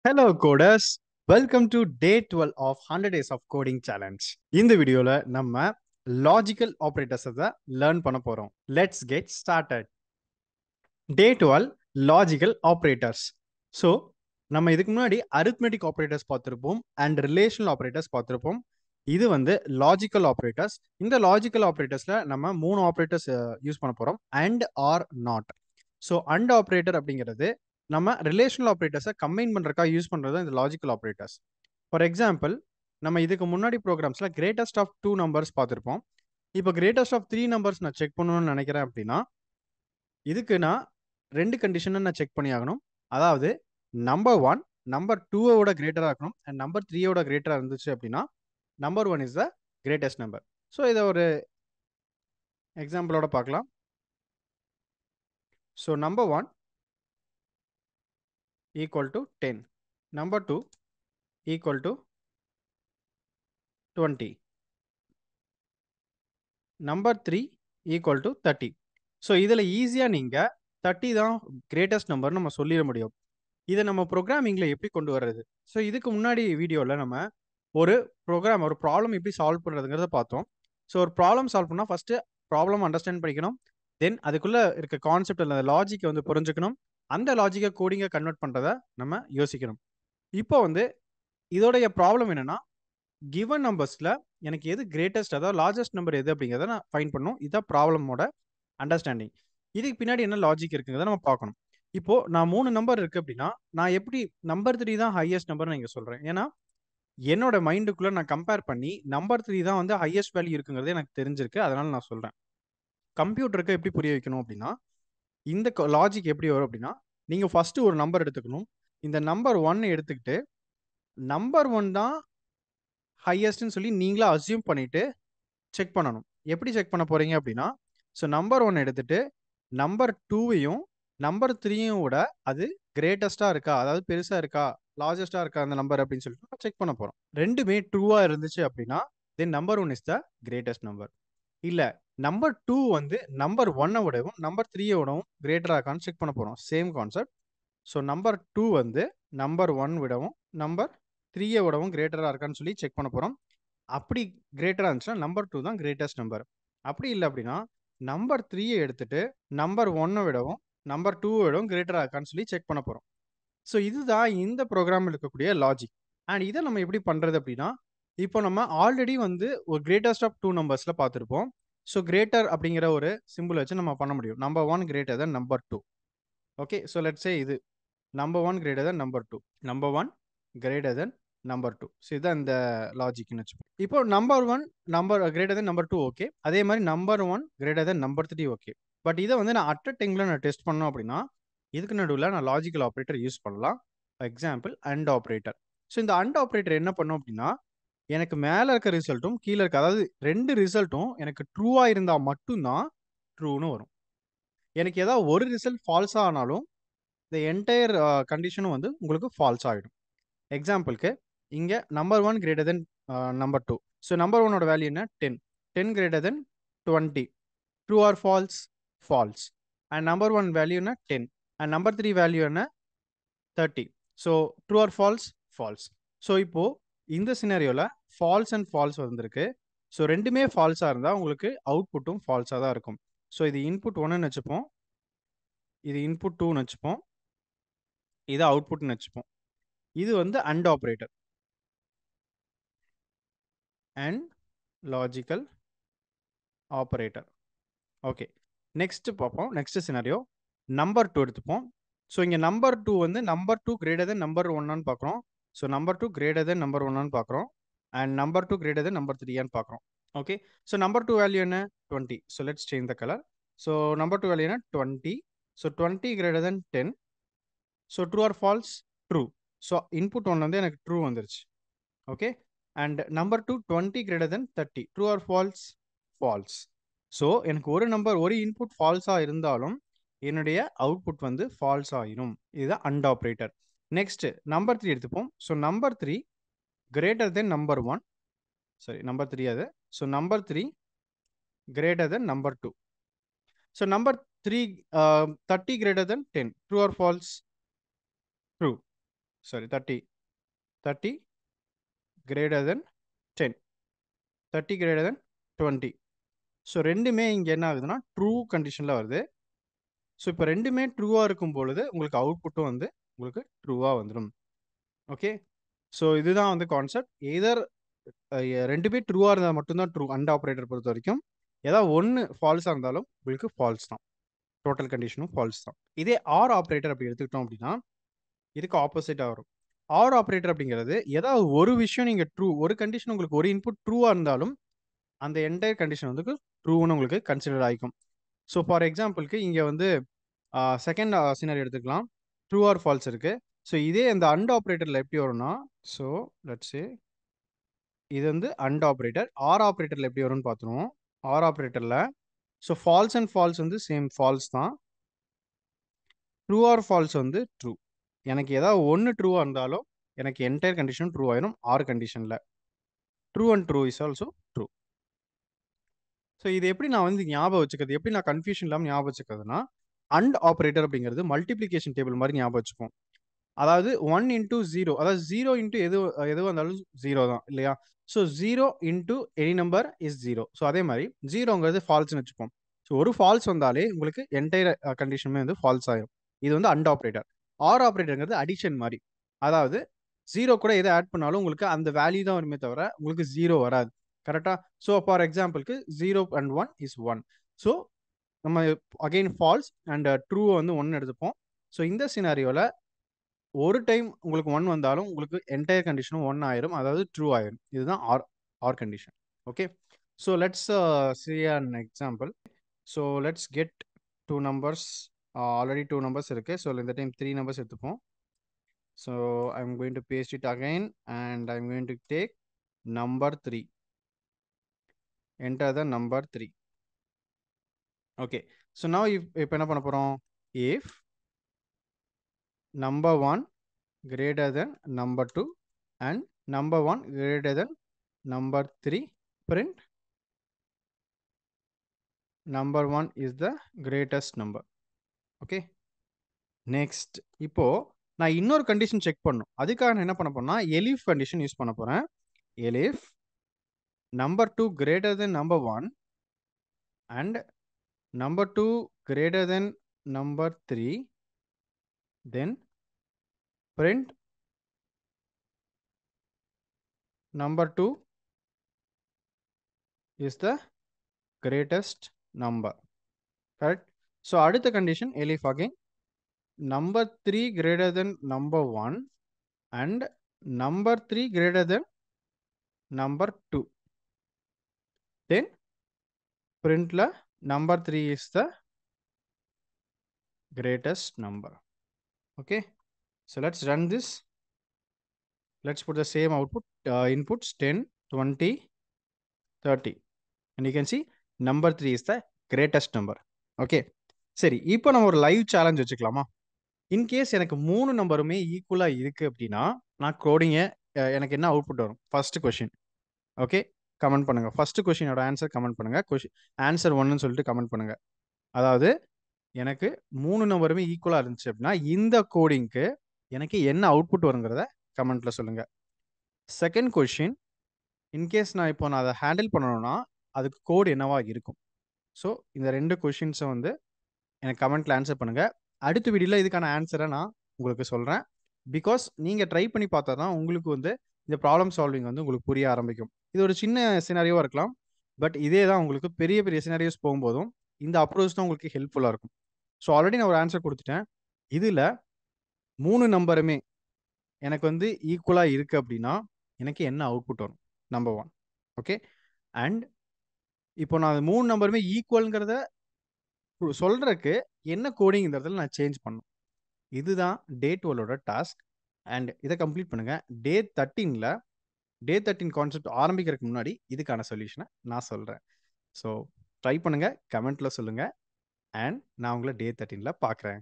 Hello coders, welcome to day 12 of 100 days of coding challenge. இந்த வீடியோல நம்ம logical operators learn பண்ண போறோம். Let's get started. Day 12 logical operators. So நம்ம இதுக்கு முன்னாடி அரித்மெட்டிக் ஆபரேட்டர்ஸ் பார்த்துருப்போம் அண்ட் ரிலேஷனல் ஆபரேட்டர்ஸ் பார்த்துருப்போம். இது வந்து லாஜிக்கல் ஆபரேட்டர்ஸ். இந்த லாஜிக்கல் ஆபரேட்டர்ஸ்ல நம்ம 3 ஆபரேட்டர்ஸ் யூஸ் பண்ண போறோம். And or not. So and operator அப்படிங்கிறது நம்ம ரிலேஷனல் ஆபரேட்டர்ஸை கம்பைன் பண்றதுக்காக யூஸ் பண்றது இந்த லாஜிக்கல் ஆபரேட்டர்ஸ். ஃபார் எக்ஸாம்பிள், நம்ம இதுக்கு முன்னாடி ப்ரோக்ராம்ஸ்ல கிரேட்டஸ்ட் ஆஃப் 2 நம்பர்ஸ் பார்த்துருப்போம். இப்போ கிரேட்டஸ்ட் ஆஃப் 3 நம்பர்ஸ் நான் செக் பண்ணணும்னு நினைக்கிறேன் அப்படின்னா இதுக்கு நான் 2 கண்டிஷனை நான் செக் பண்ணி ஆகணும். அதாவது நம்பர் 1 நம்பர் 2வோட கிரேட்டராக இருக்கணும் அண்ட் நம்பர் 3யோட கிரேட்டராக இருந்துச்சு அப்படின்னா number 1 is the greatest number. So இதை ஒரு எக்ஸாம்பிளோட பார்க்கலாம். So number 1 equal to 10, number 2 equal to 20, number 3 equal to 30. So இதில் ஈஸியாக நீங்கள் 30 தான் கிரேட்டஸ்ட் நம்பர் நம்ம சொல்லிட முடியும். இதை நம்ம ப்ரோக்ராமிங்கில் எப்படி கொண்டு வர்றது? ஸோ இதுக்கு முன்னாடி வீடியோவில் நம்ம ஒரு ப்ராப்ளம் எப்படி சால்வ் பண்ணுறதுங்கிறத பார்த்தோம். ஸோ ஒரு ப்ராப்ளம் சால்வ் பண்ணால் ஃபஸ்ட்டு ப்ராப்ளம் அண்டர்ஸ்டாண்ட் பண்ணிக்கணும். தென் அதுக்குள்ளே இருக்க கான்செப்ட் அந்த லாஜிக்கை வந்து புரிஞ்சுக்கணும். அந்த லாஜிக்கை கோடிங்கை கன்வெர்ட் பண்ணுறதை நம்ம யோசிக்கணும். இப்போ வந்து இதோடைய ப்ராப்ளம் என்னன்னா, கிவன் நம்பர்ஸில் எனக்கு எது கிரேட்டஸ்ட், அதாவது லார்ஜஸ்ட் நம்பர் எது அப்படிங்கிறத நான் ஃபைண்ட் பண்ணணும். இதுதான் ப்ராப்ளமோட அண்டர்ஸ்டாண்டிங். இதுக்கு பின்னாடி என்ன லாஜிக் இருக்குங்கிறத நம்ம பார்க்கணும். இப்போ நான் 3 நம்பர் இருக்கு அப்படின்னா நான் எப்படி நம்பர் 3 தான் ஹையஸ்ட் நம்பர் நான் இங்கே சொல்கிறேன். ஏன்னா என்னோட மைண்டுக்குள்ளே நான் கம்பேர் பண்ணி நம்பர் 3 தான் வந்து ஹையஸ்ட் வேல்யூ இருக்குங்கிறது எனக்கு தெரிஞ்சிருக்கு. அதனால நான் சொல்கிறேன். கம்ப்யூட்டருக்கு எப்படி புரிய வைக்கணும் அப்படின்னா, இந்த லாஜிக் எப்படி வரும் அப்படின்னா, நீங்கள் ஃபஸ்ட்டு ஒரு நம்பர் எடுத்துக்கணும். இந்த நம்பர் 1 எடுத்துக்கிட்டு நம்பர் 1 தான் ஹையஸ்ட்னு சொல்லி நீங்களா அசியூம் பண்ணிட்டு செக் பண்ணணும். எப்படி செக் பண்ண போறீங்க அப்படின்னா, ஸோ நம்பர் 1 எடுத்துட்டு நம்பர் 2வையும் நம்பர் 3யும் விட அது கிரேட்டஸ்டா இருக்கா, அதாவது பெருசா இருக்கா, லார்ஜஸ்டா இருக்கா அந்த நம்பர் அப்படின்னு சொல்லிட்டு செக் பண்ண போறோம். ரெண்டுமே ட்ரூவா இருந்துச்சு அப்படின்னா தென் number 1 is the greatest number. இல்ல நம்பர் 2 வந்து நம்பர் 1 விடவும் நம்பர் 3 விடவும் கிரேட்டரா இருக்கான்னு செக் பண்ண போறோம். Same concept. ஸோ நம்பர் 2 வந்து நம்பர் 1 விடவும் நம்பர் 3 விடவும் கிரேட்டரா இருக்கான்னு சொல்லி செக் பண்ண போறோம். அப்படி கிரேட்டரா இருந்துச்சுன்னா நம்பர் 2 தான் கிரேட்டஸ்ட் நம்பர். அப்படி இல்லை அப்படின்னா நம்பர் 3 எடுத்துட்டு நம்பர் 1 விடவும் நம்பர் 2 விடவும் கிரேட்டரா இருக்கான்னு சொல்லி செக் பண்ண போறோம். ஸோ இதுதான் இந்த ப்ரோக்ராமில் இருக்கக்கூடிய லாஜிக். அண்ட் இதை நம்ம எப்படி பண்றது அப்படின்னா, இப்போ நம்ம ஆல்ரெடி வந்து ஒரு கிரேட்டஸ்ட் ஆஃப் 2 நம்பர்ஸ்ல பார்த்துருப்போம். ஸோ கிரேட்டர் அப்படிங்கிற ஒரு சிம்பிள் வச்சு நம்ம பண்ண முடியும். Number 1 greater than number 2. Okay, so let's say இது number 1 greater than number 2, number 1 greater than number 2. So இதுதான் இந்த லாஜிக்னு வச்சுப்போம். இப்போ number 1 number greater than number 2 okay. அதே மாதிரி number 1 greater than number 3 okay. But இதை வந்து நான் அட் அ டைம்ல நான் டெஸ்ட் பண்ணோம் அப்படின்னா இதுக்கு நடுவில் நான் லாஜிக்கல் ஆப்ரேட்டர் யூஸ் பண்ணலாம். Example and operator. ஸோ இந்த அண்ட் ஆப்ரேட்டர் என்ன பண்ணும் அப்படின்னா, எனக்கு மேலே இருக்க ரிசல்ட்டும் கீழே இருக்க, அதாவது 2 ரிசல்ட்டும் எனக்கு ட்ரூவா இருந்தால் மட்டும்தான் ட்ரூன்னு வரும். எனக்கு ஏதாவது ஒரு ரிசல்ட் ஃபால்ஸா ஆனாலும் இந்த என்டையர் கண்டிஷனும் வந்து உங்களுக்கு ஃபால்ஸ் ஆகிடும். எக்ஸாம்பிளுக்கு இங்கே number 1 greater than number 2. So number 1ஓட வேல்யூ என்ன 10, 10 greater than 20, true or false, false. And number 1 value என்ன 10 அண்ட் நம்பர் 3 வேல்யூ என்ன 30. So true or false, false. So இப்போ இந்த சினாரியோவில் ஃபால்ஸ் அண்ட் ஃபால்ஸ் வந்திருக்கு. ஸோ ரெண்டுமே ஃபால்ஸாக இருந்தால் உங்களுக்கு அவுட்புட்டும் ஃபால்ஸாக தான் இருக்கும். ஸோ இது இன்புட் 1ன்னு வச்சுப்போம், இது இன்புட் 2ன்னு வச்சுப்போம், இது அவுட்புட்னு வச்சுப்போம். இது வந்து and operator and logical operator. Okay, next பார்ப்போம். நெக்ஸ்ட் சினாரியோ நம்பர் 2 எடுத்துப்போம். ஸோ இங்கே நம்பர் 2 வந்து நம்பர் 2 கிரேட்டர் தென் நம்பர் 1 பார்க்குறோம். So number 2 greater than number 1 பார்க்குறோம் and number 2 greater than number 3 பார்க்குறோம். ஓகே, ஸோ நம்பர் 2 வேல்யூ என்ன 20. So let's change the colour. So number 2 value என்ன 20. So 20 greater than 10. So true or false, true. So input 1 வந்து எனக்கு true வந்துருச்சு. Okay, and number 2 20 greater than 30, true or false, false. So எனக்கு ஒரு input ஃபால்ஸாக இருந்தாலும் என்னுடைய output வந்து falls ஆயிரும். இதுதான் அண்ட் ஆப்ரேட்டர். நெக்ஸ்ட் நம்பர் 3 எடுத்துப்போம். So number 3 greater than number 1, sorry number 3 அது. So number 3 greater than number 2. So number 3 30 greater than 10, true or false, true. Sorry 30 greater than 10, 30 greater than 20. So ரெண்டுமே இங்கே என்ன ஆகுதுன்னா true கண்டிஷனில் வருது. So இப்போ ரெண்டுமே ட்ரூவாக இருக்கும் பொழுது உங்களுக்கு அவுட்புட்டும் வந்து உங்களுக்கு ட்ரூவாக வந்துடும். ஓகே, ஸோ இதுதான் வந்து கான்செப்ட். எதர் ரெண்டுமே ட்ரூவாக இருந்தால் மட்டும்தான் ட்ரூ. அண்ட் ஆப்ரேட்டர் பொறுத்த வரைக்கும் ஏதாவது ஒன்று ஃபால்ஸாக இருந்தாலும் உங்களுக்கு ஃபால்ஸ் தான், டோட்டல் கண்டிஷனும் ஃபால்ஸ் தான். இதே ஆர் ஆப்ரேட்டர் அப்படி எடுத்துக்கிட்டோம் அப்படின்னா இதுக்கு ஆப்போசிட்டாக வரும். ஆர் ஆப்ரேட்டர் அப்படிங்கிறது ஏதாவது ஒரு விஷயம் நீங்கள் ட்ரூ, ஒரு கண்டிஷன் உங்களுக்கு ஒரு இன்புட் ட்ரூவாக இருந்தாலும் அந்த என்டையர் கண்டிஷன் வந்து ட்ரூன்னு உங்களுக்கு கன்சிடர் ஆகிக்கும். ஸோ ஃபார் எக்ஸாம்பிளுக்கு இங்கே வந்து செகண்ட் சினாரி எடுத்துக்கலாம், ட்ரூ ஆர் ஃபால்ஸ் இருக்கு. ஸோ இதே அந்த அண்ட் ஆப்ரேட்டரில் எப்படி வரும்னா, ஸோ லெட்ஸ் சே இது வந்து அண்ட் ஆப்ரேட்டர். ஆர் ஆப்ரேட்டரில் எப்படி வரும்னு பார்த்துருவோம். ஆர் ஆப்ரேட்டரில் ஸோ ஃபால்ஸ் அண்ட் ஃபால்ஸ் வந்து சேம் ஃபால்ஸ் தான், ட்ரூ ஆர் ஃபால்ஸ் வந்து ட்ரூ. எனக்கு ஏதாவது ஒன்று ட்ரூவாக இருந்தாலும் எனக்கு என்டையர் கண்டிஷன் ட்ரூ ஆயிரும் ஆர் கண்டிஷனில். True and true is also true. So இது எப்படி நான் வந்து ஞாபகம் வச்சுக்கிறது, எப்படி நான் கன்ஃபியூஷன் இல்லாமல் ஞாபகம் வச்சுக்கிறதுனா, அண்ட் ஆப்ரேட்டர் அப்படிங்கிறது மல்டிப்ளிகேஷன் டேபிள் மாதிரி ஞாபகம் வச்சுப்போம். அதாவது 1 இன்டூ 0, அதாவது 0 இன்டூ எது வந்தாலும் 0 தான் இல்லையா. So 0 into any number is 0. So அதே மாதிரி 0ங்கிறது ஃபால்ஸ்னு வச்சுப்போம். ஸோ ஒரு ஃபால்ஸ் வந்தாலே உங்களுக்கு என்டையர் கண்டிஷனுமே வந்து ஃபால்ஸ் ஆயிரும். இது வந்து அண்ட் ஆப்ரேட்டர். ஆர் ஆப்ரேட்டருங்கிறது அடிஷன் மாதிரி, அதாவது 0 கூட எதை ஆட் பண்ணாலும் உங்களுக்கு அந்த வேல்யூ தான் வருமே தவிர உங்களுக்கு 0 வராது. கரெக்டா? ஸோ ஃபார் எக்ஸாம்பிளுக்கு 0 and 1 is 1. ஸோ நம்ம அகெயின் ஃபால்ஸ் அண்ட் ட்ரூ வந்து 1 எடுத்துப்போம். ஸோ இந்த சினாரியோவில் ஒரு டைம் உங்களுக்கு 1 வந்தாலும் உங்களுக்கு என்டையர் கண்டிஷனும் 1 ஆயிரும், அதாவது ட்ரூ ஆயிரும். இதுதான் or condition. Okay, so let's see an example. So let's get 2 numbers. Already 2 numbers இருக்கு. ஸோ இந்த டைம் 3 numbers எடுத்துப்போம். ஸோ I'm going to paste it again and I'm going to take number 3. Enter the number 3. Okay, so now இப்போ என்ன பண்ண போறோம், if number 1 greater than number 2 and number 1 greater than number 3, print number 1 is the greatest number. Okay, next இப்போ நான் இன்னொரு condition check பண்ணும். அதுக்காக நான் என்ன பண்ண போறேன்னா elif கண்டிஷன் யூஸ் பண்ண போறேன். elif number 2 greater than number 1 and number 2 greater than number 3, then print number 2 is the greatest number. Correct? So அடுத்த condition elif again number 3 greater than number 1 and number 3 greater than number 2, then print la number 3 is the greatest number. Okay, so let's run this. Let's put the same output, inputs 10, 20, 30, and you can see number 3 is the greatest number. Okay, சரி, இப்போ நம்ம ஒரு live challenge வச்சுக்கலாமா? In case எனக்கு 3 நம்பருமே ஈக்குவலாக இருக்குது அப்படின்னா நான் கோடிங்கை எனக்கு என்ன அவுட்புட் வரும்? First question. ஓகே, கமெண்ட் பண்ணுங்கள். ஃபர்ஸ்ட் கொஷினோட ஆன்சர் கமெண்ட் பண்ணுங்கள். ஆன்சர் 1ன்னு சொல்லிட்டு கமெண்ட் பண்ணுங்கள். அதாவது எனக்கு 3 நம்பருமே ஈக்குவலாக இருந்துச்சு அப்படின்னா இந்த கோடிங்க்கு எனக்கு என்ன அவுட்புட் வருங்கிறத கமெண்ட்டில் சொல்லுங்கள். செகண்ட் கொஷின், இன்கேஸ் நான் இப்போ அதை ஹேண்டில் பண்ணணும்னா அதுக்கு கோடு என்னவா இருக்கும்? ஸோ இந்த 2 கொஷின்ஸை வந்து எனக்கு கமெண்ட்டில் ஆன்சர் பண்ணுங்கள். அடுத்த வீடியோவில் இதுக்கான ஆன்சரை நான் உங்களுக்கு சொல்கிறேன். பிகாஸ் நீங்கள் ட்ரை பண்ணி பார்த்தா தான் உங்களுக்கு வந்து இந்த ப்ராப்ளம் சால்விங் வந்து உங்களுக்கு புரிய ஆரம்பிக்கும். இது ஒரு சின்ன சினாரியோவாக இருக்கலாம், பட் இதே தான் உங்களுக்கு பெரிய பெரிய சினாரியோஸ் போகும்போதும் இந்த அப்ரோச் தான் உங்களுக்கு ஹெல்ப்ஃபுல்லாக இருக்கும். ஸோ ஆல்ரெடி நான் ஒரு ஆன்சர் கொடுத்துட்டேன். இதில் 3 நம்பருமே எனக்கு வந்து ஈக்குவலாக இருக்குது அப்படின்னா எனக்கு என்ன அவுட்புட் வரும்? நம்பர் 1. ஓகே, அண்ட் இப்போ நான் 3 நம்பருமே ஈக்குவல்ங்கிறத சொல்கிறதுக்கு என்ன கோடிங் இந்த இடத்துல நான் சேஞ்ச் பண்ணணும். இதுதான் டே 12ஓட டாஸ்க். அண்ட் இதை கம்ப்ளீட் பண்ணுங்கள். டே 13 கான்செப்ட் ஆரம்பிக்கிறதுக்கு முன்னாடி இதுக்கான சொல்யூஷனை நான் சொல்கிறேன். ஸோ ட்ரை பண்ணுங்கள், கமெண்ட்டில் சொல்லுங்கள், அண்ட் நான் உங்களை டே 13 பார்க்குறேன்.